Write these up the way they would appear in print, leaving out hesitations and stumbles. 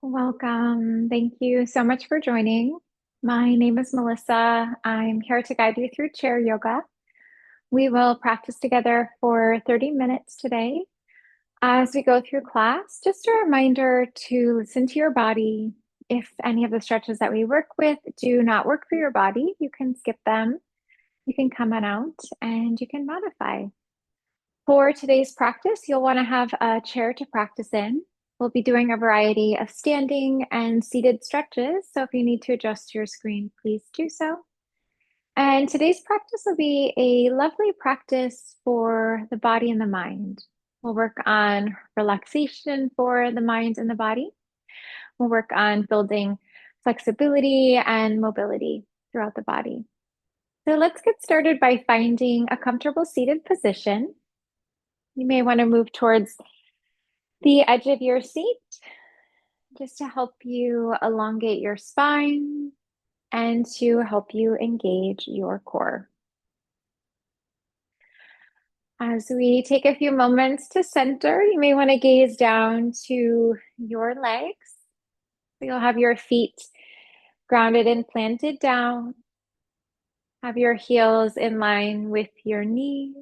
Welcome. Thank you so much for joining. My name is Melissa. I'm here to guide you through chair yoga. We will practice together for 30 minutes today. As we go through class, just a reminder to listen to your body. If any of the stretches that we work with do not work for your body, you can skip them. You can come on out and you can modify. For today's practice, you'll want to have a chair to practice in. We'll be doing a variety of standing and seated stretches, so if you need to adjust your screen, please do so. And today's practice will be a lovely practice for the body and the mind. We'll work on relaxation for the mind and the body. We'll work on building flexibility and mobility throughout the body. So let's get started by finding a comfortable seated position. You may want to move towards the edge of your seat just to help you elongate your spine and to help you engage your core. As we take a few moments to center, you may want to gaze down to your legs. You'll have your feet grounded and planted down. Have your heels in line with your knees.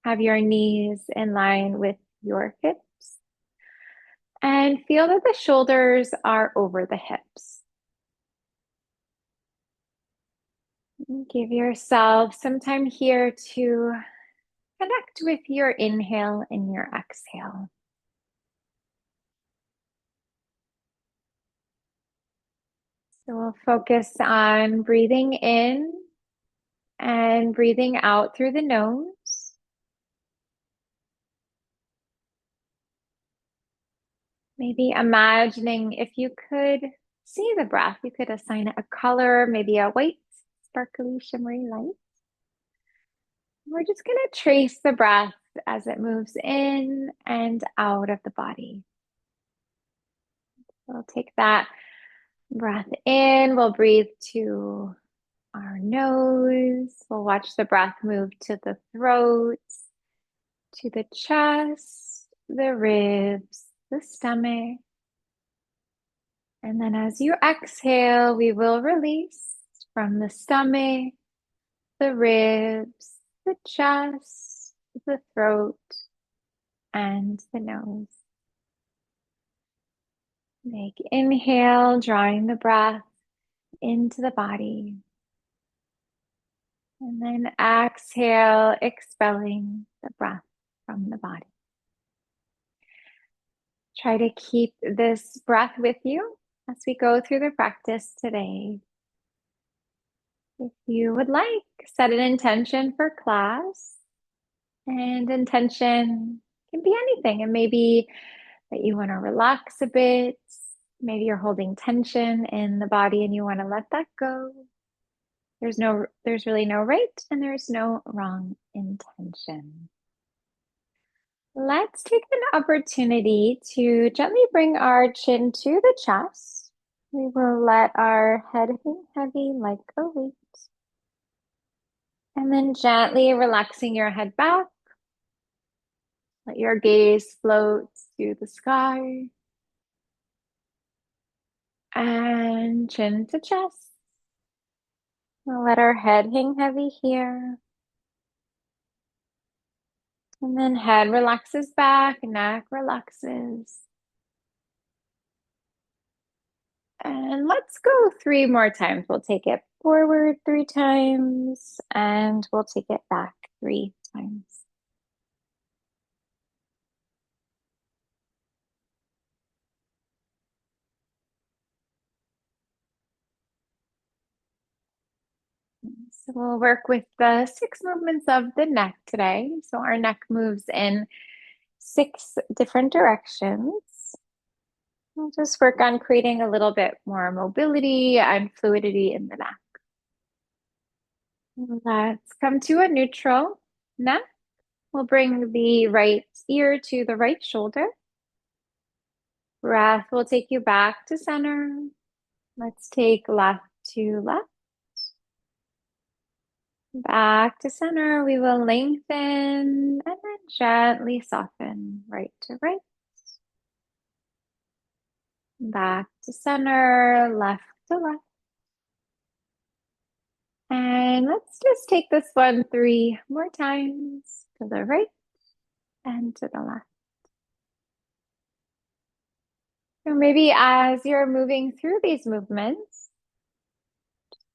Have your knees in line with your hips. And feel that the shoulders are over the hips. Give yourself some time here to connect with your inhale and your exhale. So we'll focus on breathing in and breathing out through the nose. Maybe imagining if you could see the breath, you could assign it a color, maybe a white, sparkly, shimmery light. We're just going to trace the breath as it moves in and out of the body. We'll take that breath in. We'll breathe to our nose. We'll watch the breath move to the throat, to the chest, the ribs, the stomach. And then as you exhale, we will release from the stomach, the ribs, the chest, the throat, and the nose. Make inhale, drawing the breath into the body. And then exhale, expelling the breath from the body. Try to keep this breath with you as we go through the practice today. If you would like, set an intention for class. And intention can be anything. It may be that you want to relax a bit. Maybe you're holding tension in the body and you want to let that go. There's really no right and there's no wrong intention. Let's take an opportunity to gently bring our chin to the chest. We will let our head hang heavy like a weight. And then gently relaxing your head back. Let your gaze float to the sky. And chin to chest. We'll let our head hang heavy here. And then head relaxes back, neck relaxes. And let's go 3 more times. We'll take it forward 3 times and we'll take it back 3 times. So we'll work with the 6 movements of the neck today. So our neck moves in 6 different directions. We'll just work on creating a little bit more mobility and fluidity in the neck. Let's come to a neutral neck. We'll bring the right ear to the right shoulder. Breath will take you back to center. Let's take left to left. Back to center. We will lengthen and then gently soften right to right. Back to center, left to left. And let's just take this one 3 more times to the right and to the left. So maybe as you're moving through these movements,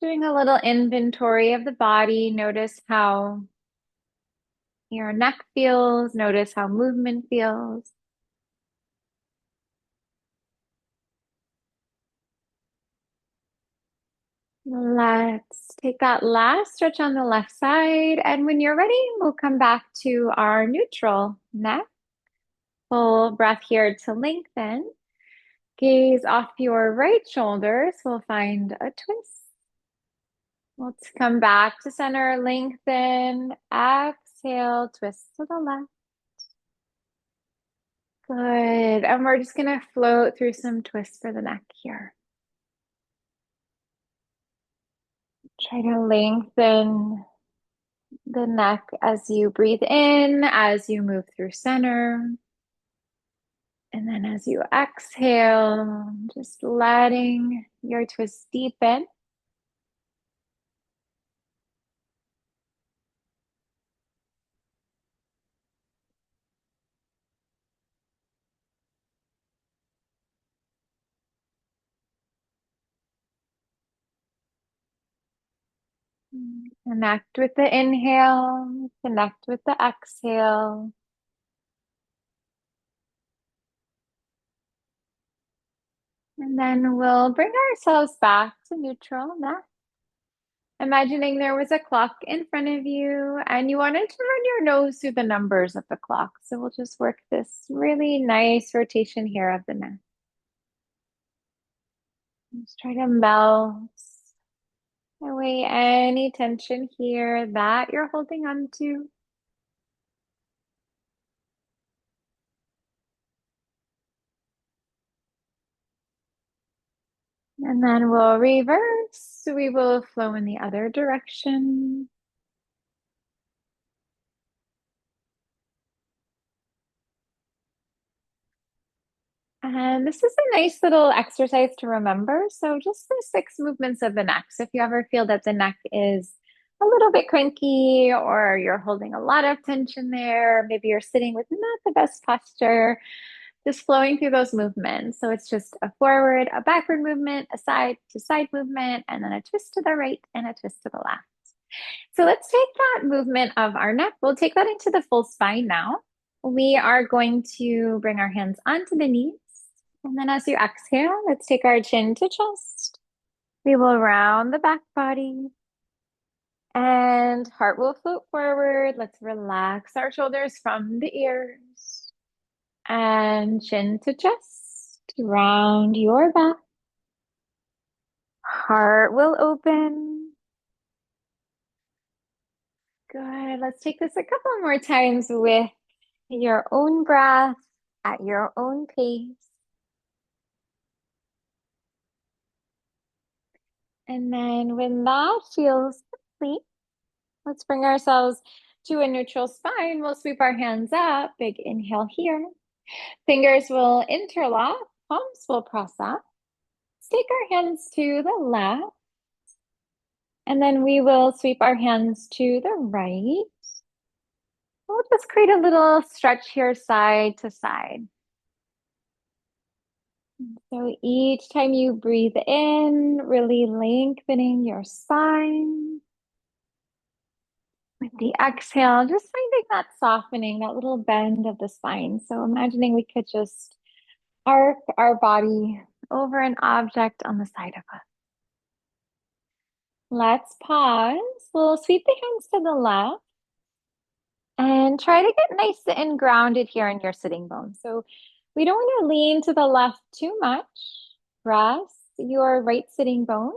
doing a little inventory of the body, notice how your neck feels, notice how movement feels. Let's take that last stretch on the left side. And when you're ready, we'll come back to our neutral neck. Full breath here to lengthen. Gaze off your right shoulders. We'll find a twist. Let's come back to center, lengthen, exhale, twist to the left. Good. And we're just gonna float through some twists for the neck here. Try to lengthen the neck as you breathe in, as you move through center. And then as you exhale, just letting your twist deepen. Connect with the inhale, connect with the exhale. And then we'll bring ourselves back to neutral neck. Imagining there was a clock in front of you and you wanted to run your nose through the numbers of the clock. So we'll just work this really nice rotation here of the neck. Just try to melt away any tension here that you're holding on to. And then we'll reverse. We will flow in the other direction. And this is a nice little exercise to remember. So just the 6 movements of the neck. So if you ever feel that the neck is a little bit cranky or you're holding a lot of tension there, maybe you're sitting with not the best posture, just flowing through those movements. So it's just a forward, a backward movement, a side to side movement, and then a twist to the right and a twist to the left. So let's take that movement of our neck. We'll take that into the full spine now. We are going to bring our hands onto the knees. And then as you exhale, let's take our chin to chest. We will round the back body. And heart will float forward. Let's relax our shoulders from the ears. And chin to chest. Round your back. Heart will open. Good. Let's take this a couple more times with your own breath at your own pace. And then when that feels complete, let's bring ourselves to a neutral spine. We'll sweep our hands up. Big inhale here. Fingers will interlock. Palms will press up. Let's take our hands to the left. And then we will sweep our hands to the right. We'll just create a little stretch here side to side. So each time you breathe in, really lengthening your spine. With the exhale, just finding that softening, that little bend of the spine. So imagining we could just arc our body over an object on the side of us. Let's pause. We'll sweep the hands to the left and try to get nice and grounded here in your sitting bones. So we don't want to lean to the left too much. Press your right sitting bone.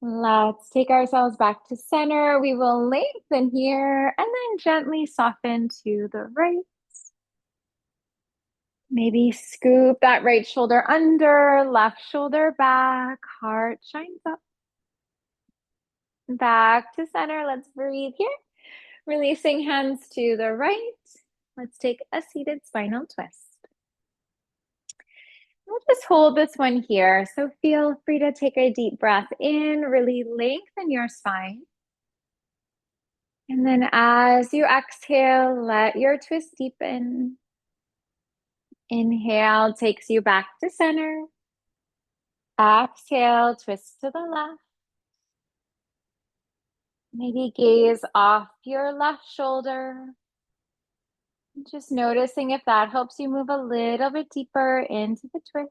Let's take ourselves back to center. We will lengthen here and then gently soften to the right. Maybe scoop that right shoulder under, left shoulder back, heart shines up. Back to center. Let's breathe here. Releasing hands to the right. Let's take a seated spinal twist. we'll just hold this one here. So feel free to take a deep breath in, really lengthen your spine. And then as you exhale, let your twist deepen. Inhale takes you back to center. Exhale, twist to the left. Maybe gaze off your left shoulder. Just noticing if that helps you move a little bit deeper into the twist.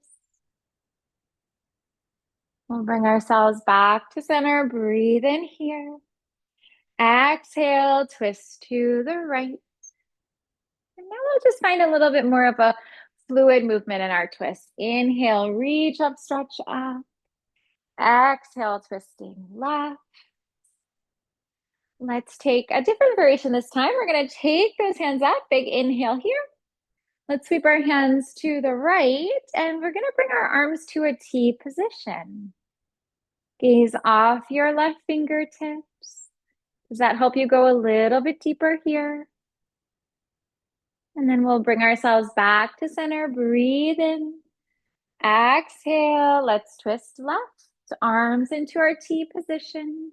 We'll bring ourselves back to center. Breathe in here. Exhale, twist to the right. And now we'll just find a little bit more of a fluid movement in our twist. Inhale, reach up, stretch up. Exhale, twisting left. Let's take a different variation this time. We're going to take those hands up. Big inhale here. Let's sweep our hands to the right, and we're going to bring our arms to a T position. Gaze off your left fingertips. Does that help you go a little bit deeper here? And then we'll bring ourselves back to center. Breathe in. Exhale. Let's twist left. Arms into our T position.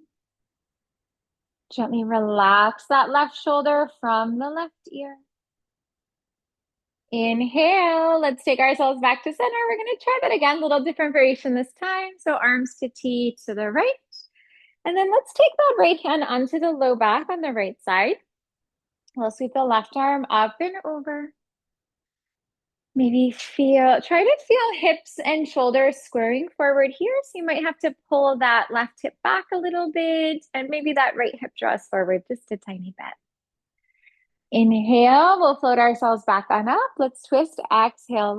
Gently relax that left shoulder from the left ear. Inhale. Let's take ourselves back to center. We're going to try that again. A little different variation this time. So arms to T to the right. And then let's take that right hand onto the low back on the right side. We'll sweep the left arm up and over. Maybe try to feel hips and shoulders squaring forward here. So you might have to pull that left hip back a little bit, and maybe that right hip draws forward just a tiny bit. Inhale, we'll float ourselves back on up. Let's twist, exhale,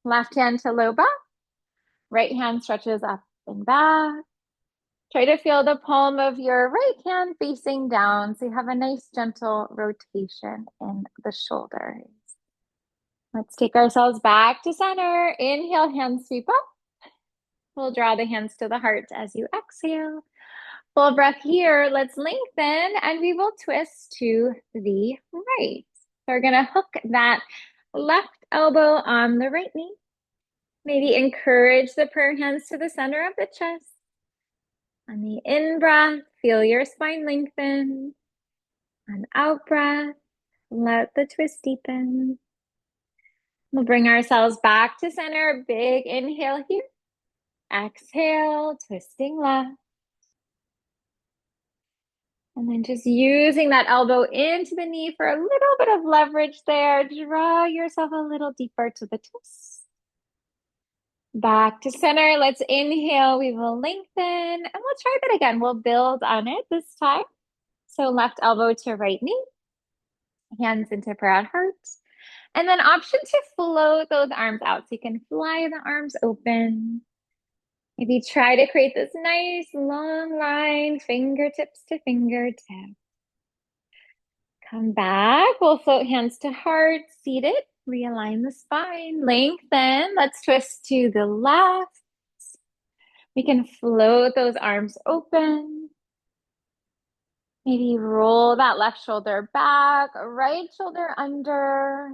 left hand to low back. Right hand stretches up and back. Try to feel the palm of your right hand facing down so you have a nice gentle rotation in the shoulders. Let's take ourselves back to center. Inhale, hands sweep up. We'll draw the hands to the heart as you exhale. Full breath here. Let's lengthen and we will twist to the right. So we're going to hook that left elbow on the right knee. Maybe encourage the prayer hands to the center of the chest. On the in breath, feel your spine lengthen. On out breath, let the twist deepen. We'll bring ourselves back to center. Big inhale here. Exhale, twisting left. And then just using that elbow into the knee for a little bit of leverage there. Draw yourself a little deeper to the twist. Back to center. Let's inhale. We will lengthen. And we'll try that again. We'll build on it this time. So left elbow to right knee. Hands into proud heart. And then option to float those arms out. So you can fly the arms open. Maybe try to create this nice long line, fingertips to fingertips. Come back. We'll float hands to heart, seated. Realign the spine, lengthen. Let's twist to the left. We can float those arms open. Maybe roll that left shoulder back, right shoulder under.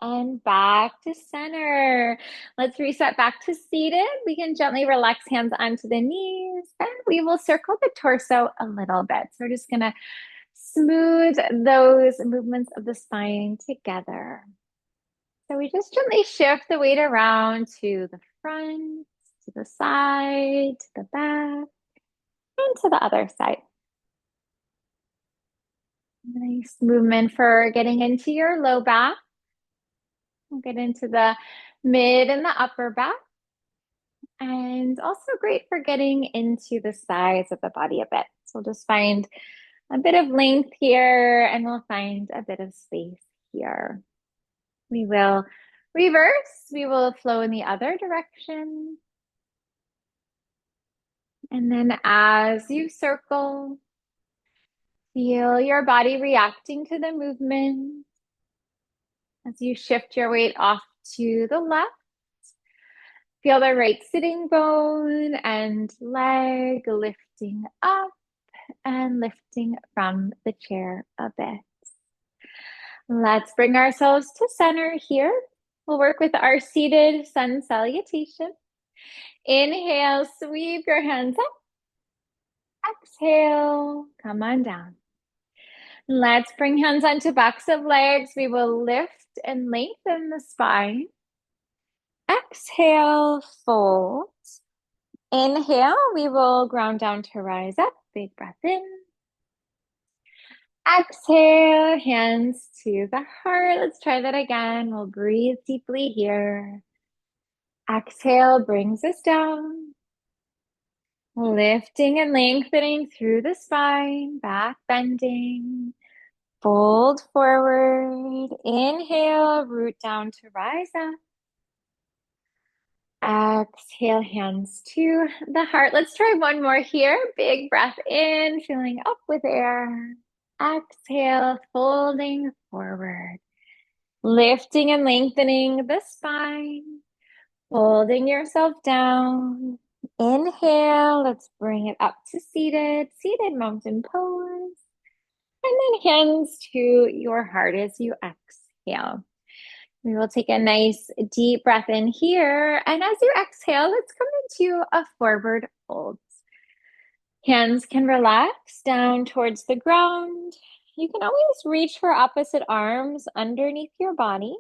And back to center. Let's reset back to seated. We can gently relax hands onto the knees and we will circle the torso a little bit. So we're just gonna smooth those movements of the spine together. So we just gently shift the weight around to the front, to the side, to the back, and to the other side. Nice movement for getting into your low back. We'll get into the mid and the upper back. And also great for getting into the sides of the body a bit. So we'll just find a bit of length here and we'll find a bit of space here. We will reverse. We will flow in the other direction. And then as you circle, feel your body reacting to the movement. As you shift your weight off to the left, feel the right sitting bone and leg lifting up and lifting from the chair a bit. Let's bring ourselves to center here. We'll work with our seated sun salutation. Inhale, sweep your hands up. Exhale, come on down. Let's bring hands onto backs of legs. We will lift and lengthen the spine. Exhale, fold. Inhale, we will ground down to rise up. Big breath in. Exhale, hands to the heart. Let's try that again. We'll breathe deeply here. Exhale brings us down. Lifting and lengthening through the spine, back bending. Fold forward. Inhale, root down to rise up. Exhale, hands to the heart. Let's try one more here. Big breath in, filling up with air. Exhale, folding forward. Lifting and lengthening the spine. Holding yourself down. Inhale, let's bring it up to seated mountain pose. And then hands to your heart as you exhale. We will take a nice deep breath in here. And as you exhale, let's come into a forward fold. Hands can relax down towards the ground. You can always reach for opposite arms underneath your body.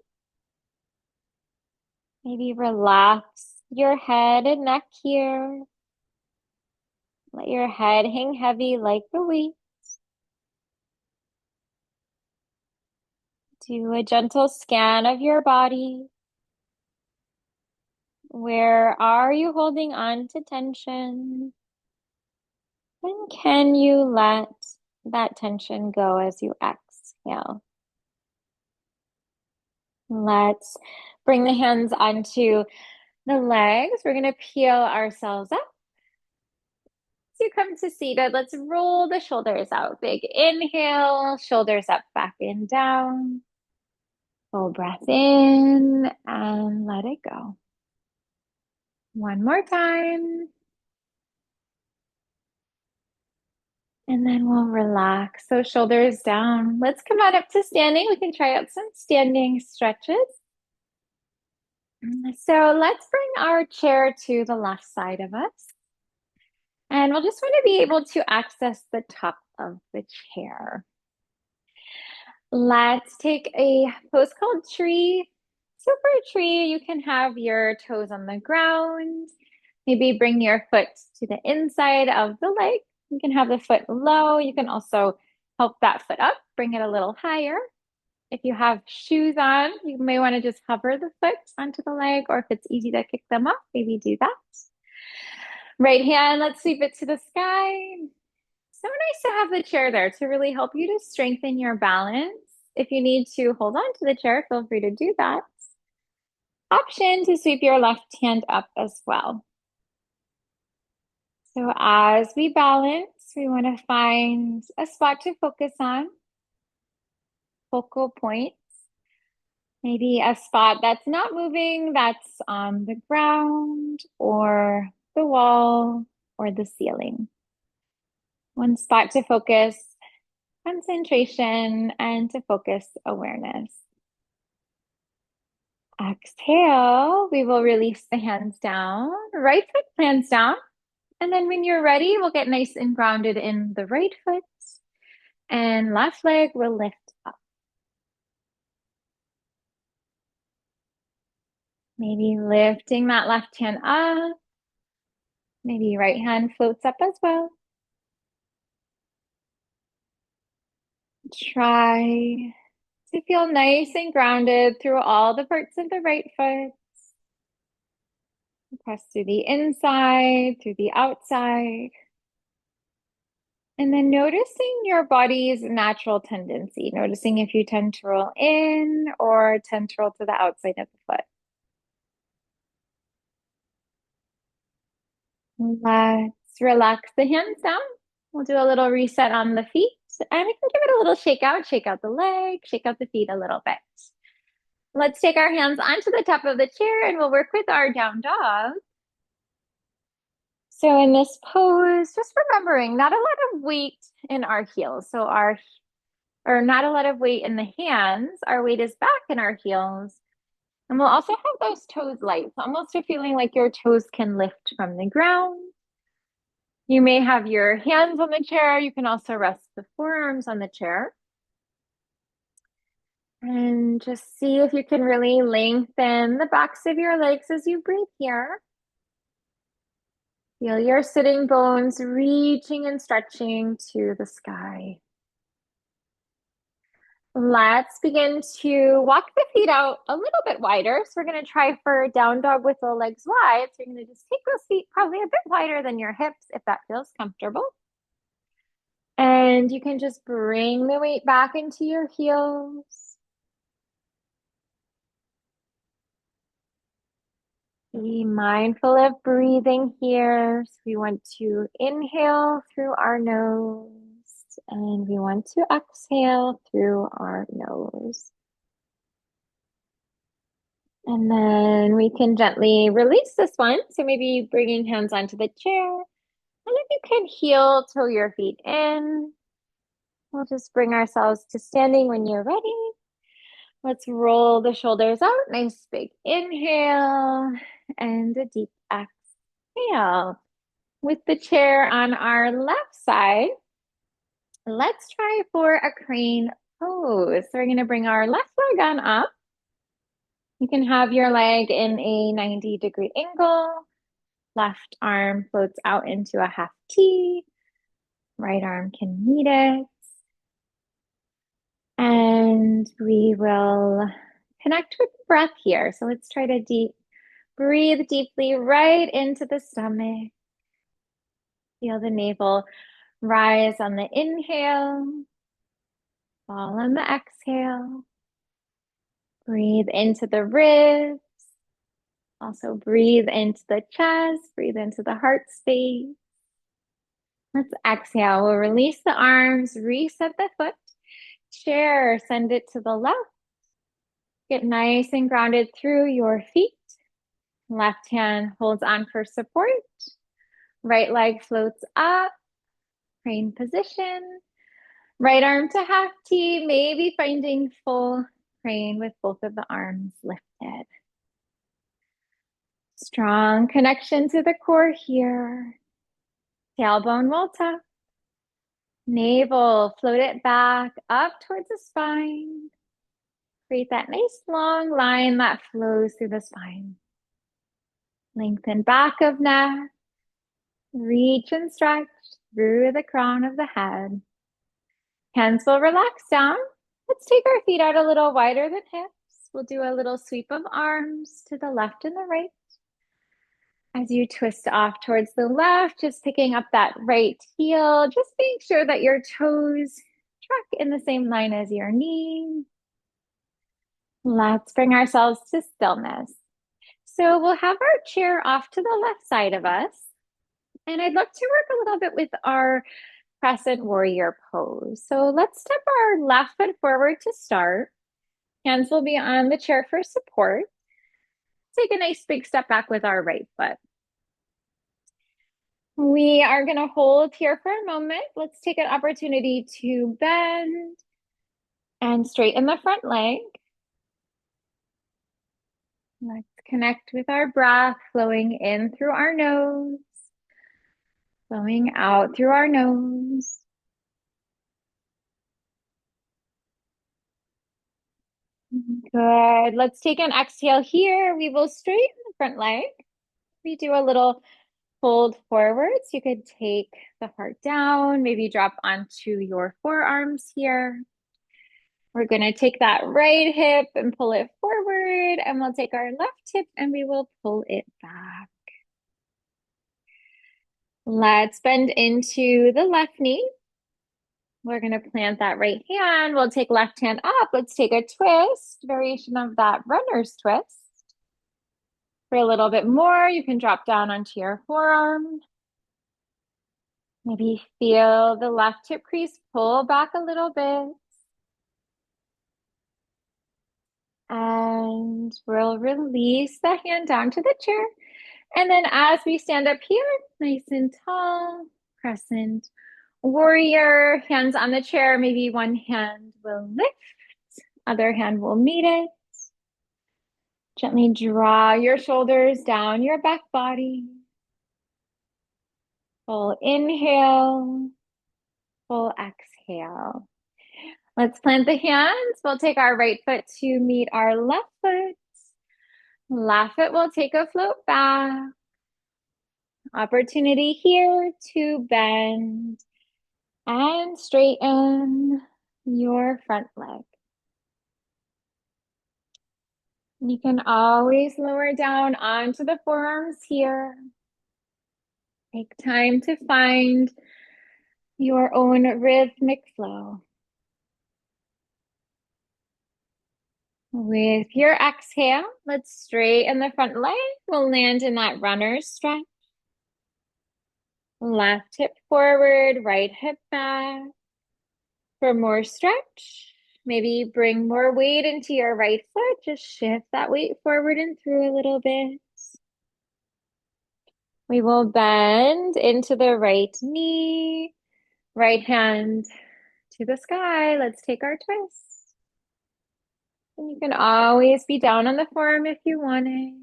Maybe relax your head and neck here. Let your head hang heavy like the weight. Do a gentle scan of your body. Where are you holding on to tension? And can you let that tension go as you exhale? Let's bring the hands onto the legs. We're going to peel ourselves up. As you come to seated, let's roll the shoulders out. Big inhale, shoulders up, back and down. Full breath in and let it go. One more time. And then we'll relax. So shoulders down. Let's come on up to standing. We can try out some standing stretches. So let's bring our chair to the left side of us. And we'll just want to be able to access the top of the chair. Let's take a pose called tree. So for a tree, you can have your toes on the ground. Maybe bring your foot to the inside of the leg. You can have the foot low. You can also help that foot up, bring it a little higher. If you have shoes on, you may want to just hover the foot onto the leg, or if it's easy to kick them up, maybe do that. Right hand, let's sweep it to the sky. So nice to have the chair there to really help you to strengthen your balance. If you need to hold on to the chair, feel free to do that. Option to sweep your left hand up as well. So as we balance, we want to find a spot to focus on, focal points. Maybe a spot that's not moving, that's on the ground or the wall or the ceiling. One spot to focus concentration and to focus awareness. Exhale, we will release the hands down, right foot plants down. And then when you're ready, we'll get nice and grounded in the right foot, and left leg will lift up. Maybe lifting that left hand up. Maybe right hand floats up as well. Try to feel nice and grounded through all the parts of the right foot. Press through the inside, through the outside. And then noticing your body's natural tendency, noticing if you tend to roll in or tend to roll to the outside of the foot. Let's relax the hands down. We'll do a little reset on the feet, and we can give it a little shake out the leg, shake out the feet a little bit. Let's take our hands onto the top of the chair and we'll work with our down dog. So in this pose, just remembering not a lot of weight in our heels. So not a lot of weight in the hands. Our weight is back in our heels. And we'll also have those toes light, so almost a feeling like your toes can lift from the ground. You may have your hands on the chair. You can also rest the forearms on the chair. And just see if you can really lengthen the backs of your legs as you breathe here. Feel your sitting bones reaching and stretching to the sky. Let's begin to walk the feet out a little bit wider. So we're going to try for down dog with the legs wide. So you're going to just take those feet probably a bit wider than your hips if that feels comfortable. And you can just bring the weight back into your heels. Be mindful of breathing here. So we want to inhale through our nose and we want to exhale through our nose. And then we can gently release this one. So maybe bringing hands onto the chair. And if you can heel toe your feet in, we'll just bring ourselves to standing when you're ready. Let's roll the shoulders out. Nice big inhale and a deep exhale. With the chair on our left side, let's try for a crane pose. So we're going to bring our left leg on up. You can have your leg in a 90-degree angle. Left arm floats out into a half T. Right arm can meet it. And we will connect with breath here. So let's try to breathe deeply right into the stomach. Feel the navel rise on the inhale, fall on the exhale. Breathe into the ribs. Also breathe into the chest, breathe into the heart space. Let's exhale. We'll release the arms, reset the foot. Chair, send it to the left. Get nice and grounded through your feet. Left hand holds on for support. Right leg floats up. Crane position. Right arm to half T, maybe finding full crane with both of the arms lifted. Strong connection to the core here. Tailbone roll up. Navel, float it back up towards the spine. Create that nice long line that flows through the spine. Lengthen back of neck. Reach and stretch through the crown of the head. Hands will relax down. Let's take our feet out a little wider than hips. We'll do a little sweep of arms to the left and the right. As you twist off towards the left, just picking up that right heel, just make sure that your toes track in the same line as your knee. Let's bring ourselves to stillness. So we'll have our chair off to the left side of us. And I'd love to work a little bit with our crescent warrior pose. So let's step our left foot forward to start. Hands will be on the chair for support. Take a nice big step back with our right foot. We are going to hold here for a moment. Let's take an opportunity to bend and straighten the front leg. Let's connect with our breath, flowing in through our nose, flowing out through our nose. Good. Let's take an exhale here. We will straighten the front leg. We do a little fold forwards. You could take the heart down, maybe drop onto your forearms here. We're going to take that right hip and pull it forward, and we'll take our left hip and we will pull it back. Let's bend into the left knee. We're going to plant that right hand. We'll take left hand up. Let's take a twist, variation of that runner's twist. For a little bit more, you can drop down onto your forearm. Maybe feel the left hip crease pull back a little bit. And we'll release the hand down to the chair. And then as we stand up here, nice and tall, crescent warrior, hands on the chair. Maybe one hand will lift, other hand will meet it. Gently draw your shoulders down your back body. Full inhale, full exhale. Let's plant the hands. We'll take our right foot to meet our left foot. Left foot will take a float back. Opportunity here to bend and straighten your front leg. You can always lower down onto the forearms here. Take time to find your own rhythmic flow. With your exhale, let's straighten the front leg. We'll land in that runner's stretch. Left hip forward, right hip back. For more stretch, maybe bring more weight into your right foot. Just shift that weight forward and through a little bit. We will bend into the right knee, right hand to the sky. Let's take our twist. And you can always be down on the forearm if you wanted.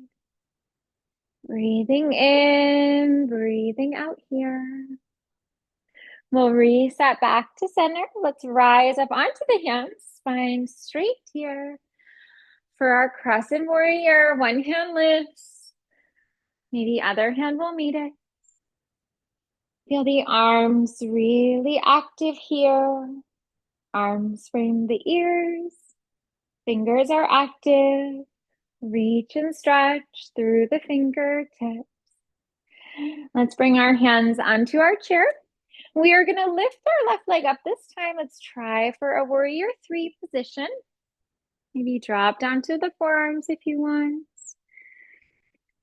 Breathing in, breathing out here. We'll reset back to center. Let's rise up onto the hands, spine straight here. For our crescent warrior, one hand lifts, maybe other hand will meet it. Feel the arms really active here. Arms frame the ears. Fingers are active. Reach and stretch through the fingertips. Let's bring our hands onto our chair. We are going to lift our left leg up this time. Let's try for a warrior 3 position. Maybe drop down to the forearms if you want.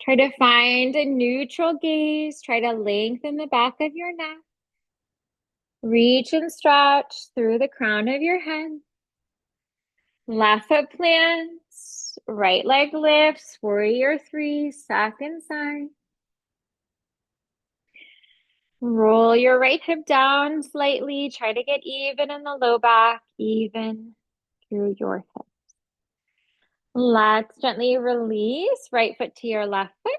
Try to find a neutral gaze. Try to lengthen the back of your neck. Reach and stretch through the crown of your head. Left foot plants. Right leg lifts. Warrior 3, second side. Roll your right hip down slightly. Try to get even in the low back, even through your hip. Let's gently release right foot to your left foot.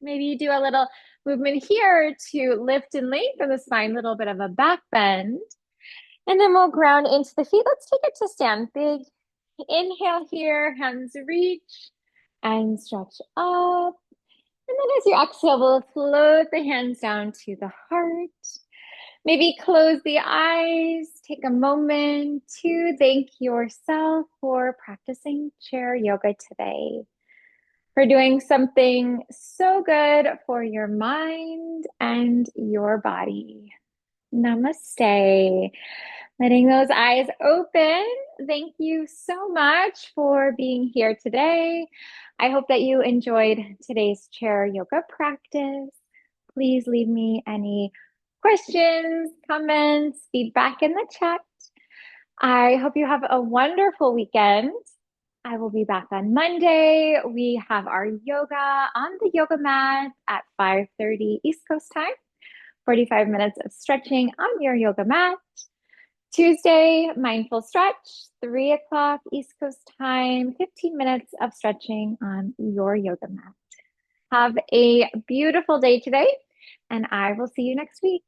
Maybe you do a little movement here to lift and lengthen the spine, a little bit of a back bend. And then we'll ground into the feet. Let's take it to stand. Big inhale here, hands reach and stretch up. And then as you exhale, we'll float the hands down to the heart. Maybe close the eyes. Take a moment to thank yourself for practicing chair yoga today, for doing something so good for your mind and your body. Namaste. Letting those eyes open. Thank you so much for being here today. I hope that you enjoyed today's chair yoga practice. Please leave me any questions, comments, feedback in the chat. I hope you have a wonderful weekend. I will be back on Monday. We have our yoga on the yoga mat at 5:30 East Coast time. 45 minutes of stretching on your yoga mat. Tuesday, mindful stretch, 3 o'clock East Coast time, 15 minutes of stretching on your yoga mat. Have a beautiful day today, and I will see you next week.